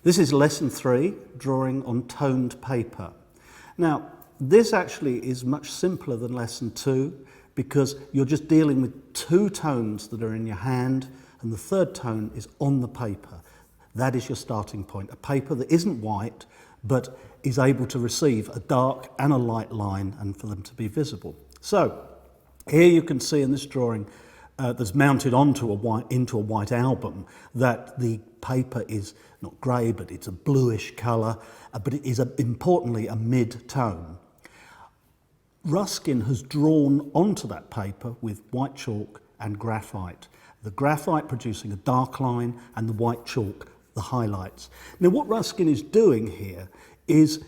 This is lesson 3, drawing on toned paper. Now, this actually is much simpler than lesson 2 because you're just dealing with 2 tones that are in your hand and the third tone is on the paper. That is your starting point, a paper that isn't white but is able to receive a dark and a light line and for them to be visible. So, here you can see in this drawing that's mounted into a white album that the paper is not grey but it's a bluish colour, but it is importantly a mid-tone. Ruskin has drawn onto that paper with white chalk and graphite. The graphite producing a dark line and the white chalk the highlights. Now what Ruskin is doing here is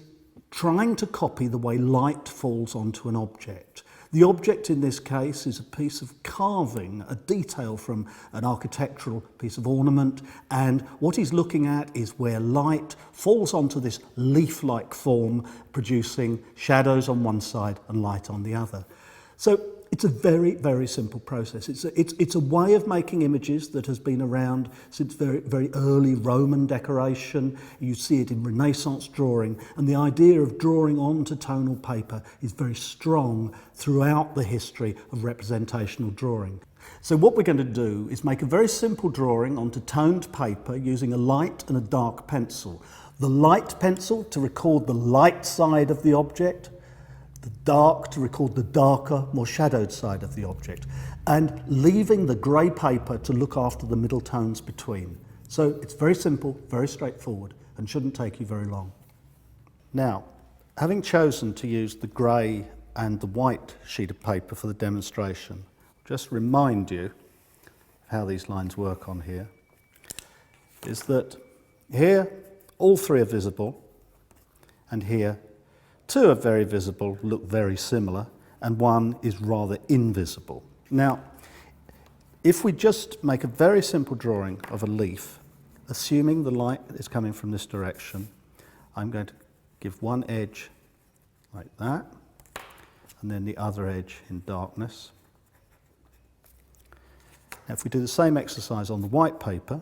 trying to copy the way light falls onto an object. The object in this case is a piece of carving, a detail from an architectural piece of ornament, and what he's looking at is where light falls onto this leaf-like form, producing shadows on one side and light on the other. So it's a very, very simple process. It's a way of making images that has been around since very early Roman decoration. You see it in Renaissance drawing, and the idea of drawing onto tonal paper is very strong throughout the history of representational drawing. So what we're going to do is make a very simple drawing onto toned paper using a light and a dark pencil. The light pencil to record the light side of the object, the dark to record the darker, more shadowed side of the object, and leaving the grey paper to look after the middle tones between. So it's very simple, very straightforward, and shouldn't take you very long. Now, having chosen to use the grey and the white sheet of paper for the demonstration, just remind you how these lines work on here, is that here all 3 are visible, and here 2 are very visible, look very similar, and 1 is rather invisible. Now, if we just make a very simple drawing of a leaf, assuming the light is coming from this direction, I'm going to give one edge like that, and then the other edge in darkness. Now, if we do the same exercise on the white paper,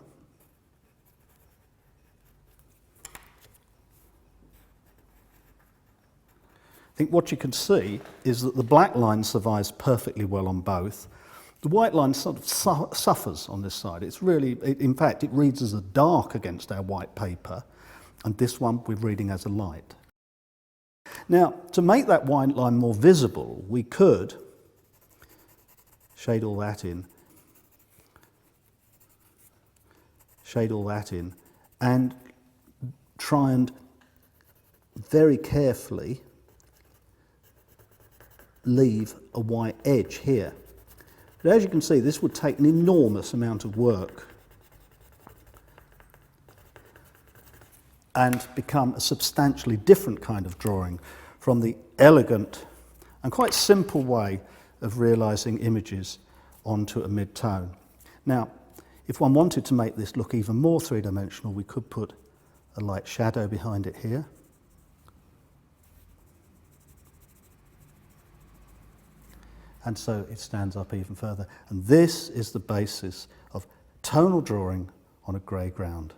I think what you can see is that the black line survives perfectly well on both. The white line sort of suffers on this side. It's really, in fact, it reads as a dark against our white paper, and this one we're reading as a light. Now, to make that white line more visible, we could shade all that in, and try and very carefully leave a white edge here. But as you can see, this would take an enormous amount of work and become a substantially different kind of drawing from the elegant and quite simple way of realizing images onto a mid-tone. Now, if one wanted to make this look even more three-dimensional, we could put a light shadow behind it here. And so it stands up even further. And this is the basis of tonal drawing on a grey ground.